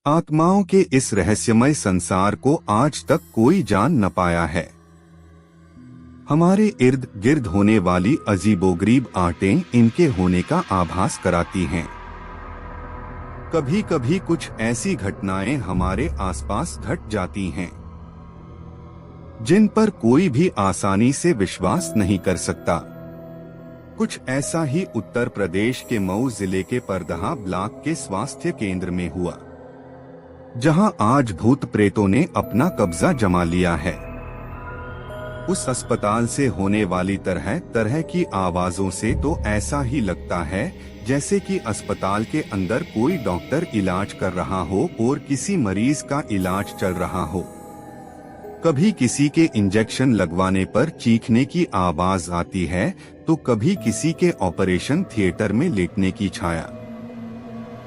आत्माओं के इस रहस्यमय संसार को आज तक कोई जान न पाया है। हमारे इर्द गिर्द होने वाली अजीबोगरीब आटें इनके होने का आभास कराती हैं। कभी कभी कुछ ऐसी घटनाएं हमारे आसपास घट जाती हैं जिन पर कोई भी आसानी से विश्वास नहीं कर सकता। कुछ ऐसा ही उत्तर प्रदेश के मऊ जिले के परदहा ब्लॉक के स्वास्थ्य केंद्र में हुआ, जहां आज भूत प्रेतों ने अपना कब्जा जमा लिया है। उस अस्पताल से होने वाली तरह तरह की आवाजों से तो ऐसा ही लगता है जैसे कि अस्पताल के अंदर कोई डॉक्टर इलाज कर रहा हो और किसी मरीज का इलाज चल रहा हो। कभी किसी के इंजेक्शन लगवाने पर चीखने की आवाज आती है तो कभी किसी के ऑपरेशन थिएटर में लेटने की छाया।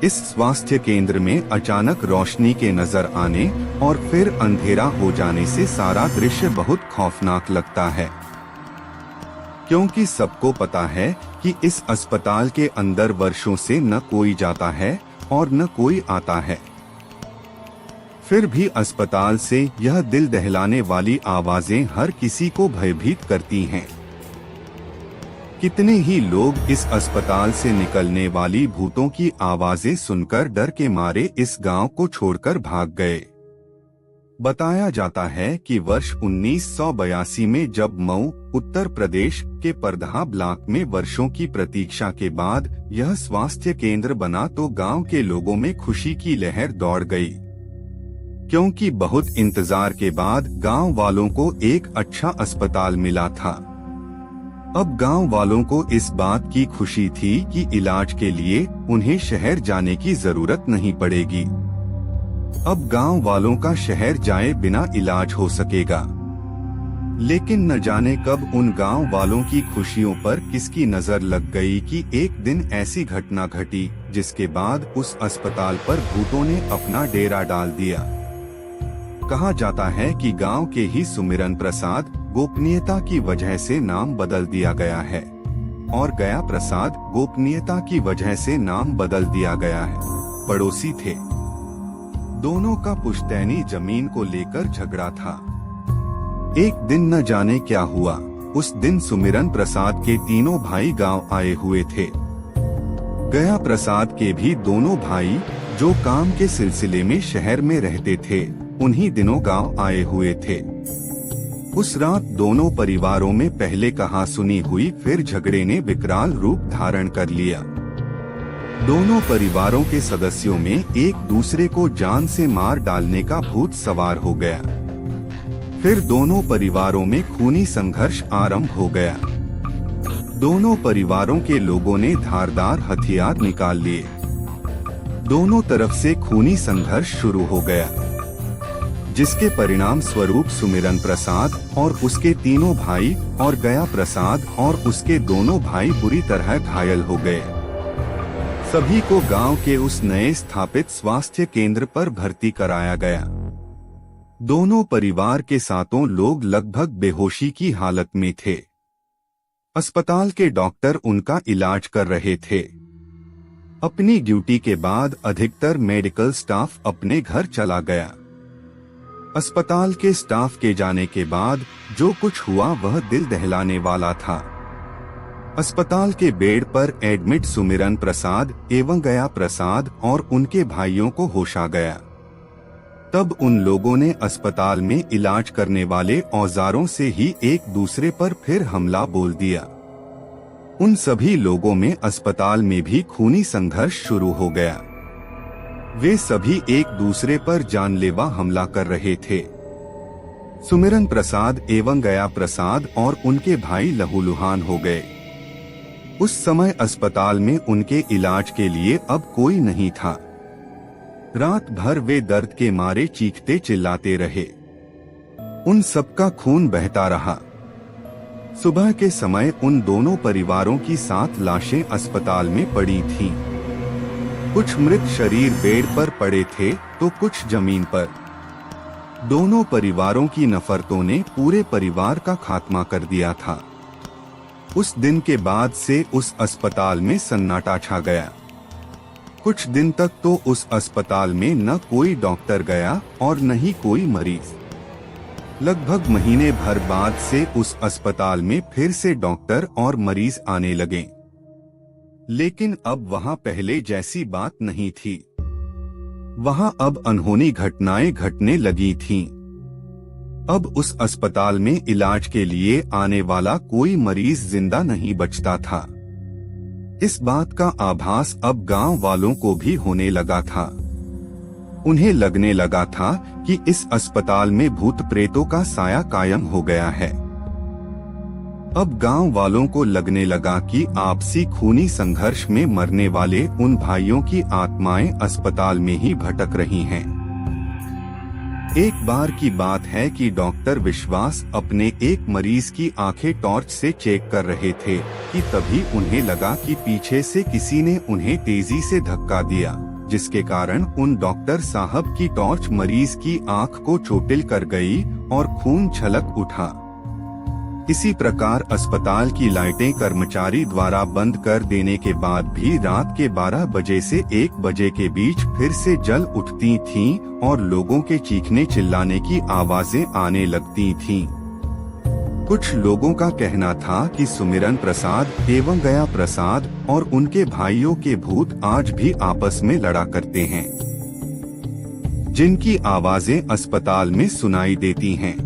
इस स्वास्थ्य केंद्र में अचानक रोशनी के नजर आने और फिर अंधेरा हो जाने से सारा दृश्य बहुत खौफनाक लगता है, क्योंकि सबको पता है कि इस अस्पताल के अंदर वर्षों से न कोई जाता है और न कोई आता है। फिर भी अस्पताल से यह दिल दहलाने वाली आवाजें हर किसी को भयभीत करती हैं। कितने ही लोग इस अस्पताल से निकलने वाली भूतों की आवाजें सुनकर डर के मारे इस गांव को छोड़कर भाग गए। बताया जाता है कि वर्ष 1982 में जब मऊ उत्तर प्रदेश के परदहा ब्लॉक में वर्षों की प्रतीक्षा के बाद यह स्वास्थ्य केंद्र बना तो गांव के लोगों में खुशी की लहर दौड़ गई, क्योंकि बहुत इंतजार के बाद गांव वालों को एक अच्छा अस्पताल मिला था। अब गांव वालों को इस बात की खुशी थी कि इलाज के लिए उन्हें शहर जाने की जरूरत नहीं पड़ेगी। अब गांव वालों का शहर जाए बिना इलाज हो सकेगा। लेकिन न जाने कब उन गांव वालों की खुशियों पर किसकी नजर लग गई कि एक दिन ऐसी घटना घटी जिसके बाद उस अस्पताल पर भूतों ने अपना डेरा डाल दिया। कहा जाता है कि गांव के ही सुमिरन प्रसाद गोपनीयता की वजह से नाम बदल दिया गया है और गया प्रसाद गोपनीयता की वजह से नाम बदल दिया गया है। पड़ोसी थे, दोनों का पुश्तैनी जमीन को लेकर झगड़ा था। एक दिन न जाने क्या हुआ, उस दिन सुमिरन प्रसाद के तीनों भाई गांव आए हुए थे। गया प्रसाद के भी दोनों भाई जो काम के सिलसिले में शहर में रहते थे उन्हीं दिनों गांव आए हुए थे। उस रात दोनों परिवारों में पहले कहा सुनी हुई फिर झगड़े ने विकराल रूप धारण कर लिया। दोनों परिवारों के सदस्यों में एक दूसरे को जान से मार डालने का भूत सवार हो गया। फिर दोनों परिवारों में खूनी संघर्ष आरंभ हो गया। दोनों परिवारों के लोगों ने धारदार हथियार निकाल लिए। दोनों तरफ से खूनी संघर्ष शुरू हो गया, जिसके परिणाम स्वरूप सुमिरन प्रसाद और उसके तीनों भाई और गया प्रसाद और उसके दोनों भाई बुरी तरह घायल हो गए। सभी को गांव के उस नए स्थापित स्वास्थ्य केंद्र पर भर्ती कराया गया। दोनों परिवार के सातों लोग लगभग बेहोशी की हालत में थे। अस्पताल के डॉक्टर उनका इलाज कर रहे थे। अपनी ड्यूटी के बाद अधिकतर मेडिकल स्टाफ अपने घर चला गया। अस्पताल के स्टाफ के जाने के बाद जो कुछ हुआ वह दिल दहलाने वाला था। अस्पताल के बेड पर एडमिट सुमिरन प्रसाद एवं गया प्रसाद और उनके भाइयों को होश आ गया। तब उन लोगों ने अस्पताल में इलाज करने वाले औजारों से ही एक दूसरे पर फिर हमला बोल दिया। उन सभी लोगों में अस्पताल में भी खूनी संघर्ष शुरू हो गया। वे सभी एक दूसरे पर जानलेवा हमला कर रहे थे। सुमिरन प्रसाद एवं गया प्रसाद और उनके भाई लहूलुहान हो गए। उस समय अस्पताल में उनके इलाज के लिए अब कोई नहीं था। रात भर वे दर्द के मारे चीखते चिल्लाते रहे। उन सबका खून बहता रहा। सुबह के समय उन दोनों परिवारों की 7 लाशें अस्पताल में पड़ी थीं। कुछ मृत शरीर बेड पर पड़े थे तो कुछ जमीन पर। दोनों परिवारों की नफरतों ने पूरे परिवार का खात्मा कर दिया था। उस दिन के बाद से उस अस्पताल में सन्नाटा छा गया। कुछ दिन तक तो उस अस्पताल में न कोई डॉक्टर गया और न ही कोई मरीज। लगभग महीने भर बाद से उस अस्पताल में फिर से डॉक्टर और मरीज आने लगे, लेकिन अब वहां पहले जैसी बात नहीं थी। वहां अब अनहोनी घटनाएं घटने लगी थीं। अब उस अस्पताल में इलाज के लिए आने वाला कोई मरीज जिंदा नहीं बचता था। इस बात का आभास अब गांव वालों को भी होने लगा था। उन्हें लगने लगा था कि इस अस्पताल में भूत प्रेतों का साया कायम हो गया है। अब गांव वालों को लगने लगा कि आपसी खूनी संघर्ष में मरने वाले उन भाइयों की आत्माएं अस्पताल में ही भटक रही हैं। एक बार की बात है कि डॉक्टर विश्वास अपने एक मरीज की आंखें टॉर्च से चेक कर रहे थे कि तभी उन्हें लगा कि पीछे से किसी ने उन्हें तेजी से धक्का दिया, जिसके कारण उन डॉक्टर साहब की टॉर्च मरीज की आंख को चोटिल कर गई और खून छलक उठा। इसी प्रकार अस्पताल की लाइटें कर्मचारी द्वारा बंद कर देने के बाद भी रात के 12 बजे से 1 बजे के बीच फिर से जल उठती थीं और लोगों के चीखने चिल्लाने की आवाजें आने लगती थीं। कुछ लोगों का कहना था कि सुमिरन प्रसाद एवं गया प्रसाद और उनके भाइयों के भूत आज भी आपस में लड़ा करते हैं, जिनकी आवाजें अस्पताल में सुनाई देती हैं।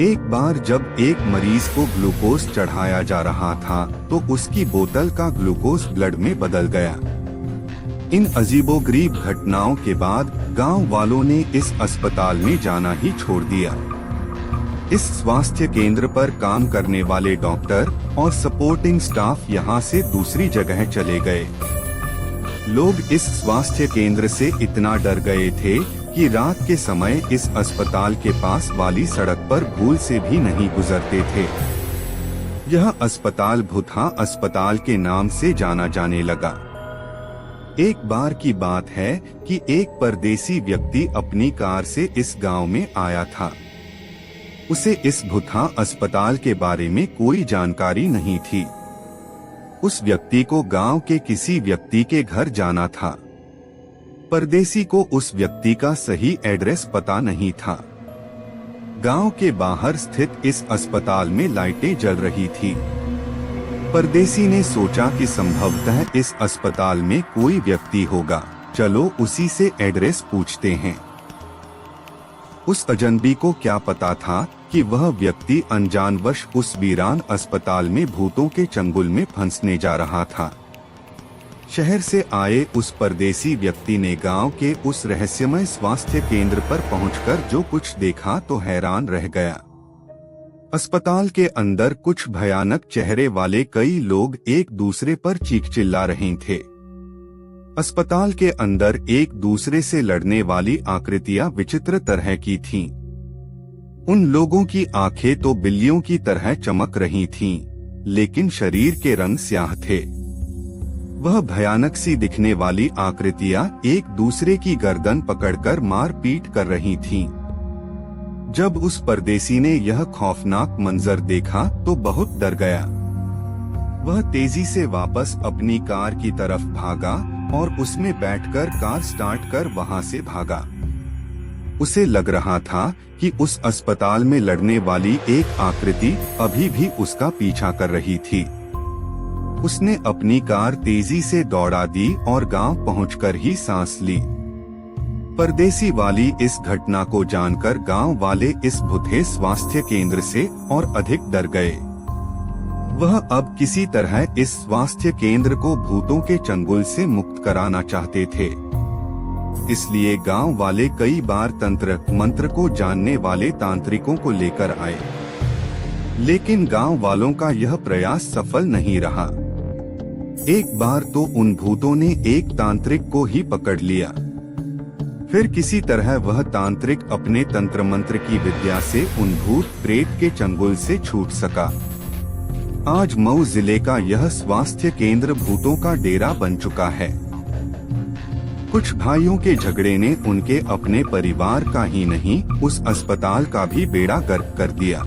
एक बार जब एक मरीज को ग्लूकोज चढ़ाया जा रहा था तो उसकी बोतल का ग्लूकोज ब्लड में बदल गया। इन अजीबोगरीब घटनाओं के बाद गांव वालों ने इस अस्पताल में जाना ही छोड़ दिया। इस स्वास्थ्य केंद्र पर काम करने वाले डॉक्टर और सपोर्टिंग स्टाफ यहां से दूसरी जगह चले गए। लोग इस स्वास्थ्य केंद्र से इतना डर गए थे कि रात के समय इस अस्पताल के पास वाली सड़क पर भूल से भी नहीं गुजरते थे। यह अस्पताल भूतहा अस्पताल के नाम से जाना जाने लगा। एक बार की बात है कि एक परदेसी व्यक्ति अपनी कार से इस गांव में आया था। उसे इस भूतहा अस्पताल के बारे में कोई जानकारी नहीं थी। उस व्यक्ति को गांव के किसी व्यक्ति के घर जाना था। परदेसी को उस व्यक्ति का सही एड्रेस पता नहीं था। गांव के बाहर स्थित इस अस्पताल में लाइटें जल रही थी। परदेसी ने सोचा कि संभवतः इस अस्पताल में कोई व्यक्ति होगा, चलो उसी से एड्रेस पूछते हैं। उस अजनबी को क्या पता था कि वह व्यक्ति अनजानवश उस वीरान अस्पताल में भूतों के चंगुल में फंसने जा रहा था। शहर से आए उस परदेसी व्यक्ति ने गांव के उस रहस्यमय स्वास्थ्य केंद्र पर पहुंचकर जो कुछ देखा तो हैरान रह गया। अस्पताल के अंदर कुछ भयानक चेहरे वाले कई लोग एक दूसरे पर चीख चिल्ला रहे थे। अस्पताल के अंदर एक दूसरे से लड़ने वाली आकृतियां विचित्र तरह की थीं। उन लोगों की आंखें तो बिल्लियों की तरह चमक रही थीं, लेकिन शरीर के रंग स्याह थे। वह भयानक सी दिखने वाली आकृतियां एक दूसरे की गर्दन पकड़कर मार पीट कर रही थीं। जब उस परदेसी ने यह खौफनाक मंजर देखा तो बहुत डर गया। वह तेजी से वापस अपनी कार की तरफ भागा और उसमें बैठकर कार स्टार्ट कर वहां से भागा। उसे लग रहा था कि उस अस्पताल में लड़ने वाली एक आकृति अभी भी उसका पीछा कर रही थी। उसने अपनी कार तेजी से दौड़ा दी और गांव पहुंचकर ही सांस ली। परदेसी वाली इस घटना को जानकर गांव वाले इस भूतहे स्वास्थ्य केंद्र से और अधिक डर गए। वह अब किसी तरह इस स्वास्थ्य केंद्र को भूतों के चंगुल से मुक्त कराना चाहते थे। इसलिए गांव वाले कई बार तंत्र मंत्र को जानने वाले तांत्रिकों को लेकर आए, लेकिन गांव वालों का यह प्रयास सफल नहीं रहा। एक बार तो उन भूतों ने एक तांत्रिक को ही पकड़ लिया। फिर किसी तरह वह तांत्रिक अपने तंत्र मंत्र की विद्या से उन भूत प्रेत के चंगुल से छूट सका। आज मऊ जिले का यह स्वास्थ्य केंद्र भूतों का डेरा बन चुका है। कुछ भाइयों के झगड़े ने उनके अपने परिवार का ही नहीं, उस अस्पताल का भी बेड़ा गर्क कर दिया।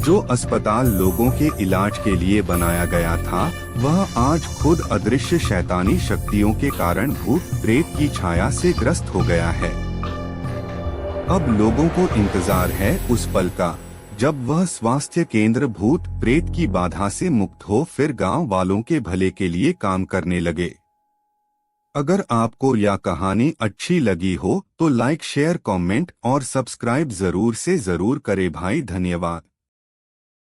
जो अस्पताल लोगों के इलाज के लिए बनाया गया था, वह आज खुद अदृश्य शैतानी शक्तियों के कारण भूत प्रेत की छाया से ग्रस्त हो गया है। अब लोगों को इंतजार है उस पल का, जब वह स्वास्थ्य केंद्र भूत प्रेत की बाधा से मुक्त हो, फिर गांव वालों के भले के लिए काम करने लगे। अगर आपको यह कहानी अच्छी लगी हो तो लाइक, शेयर, कमेंट और सब्सक्राइब जरूर से जरूर करें भाई। धन्यवाद।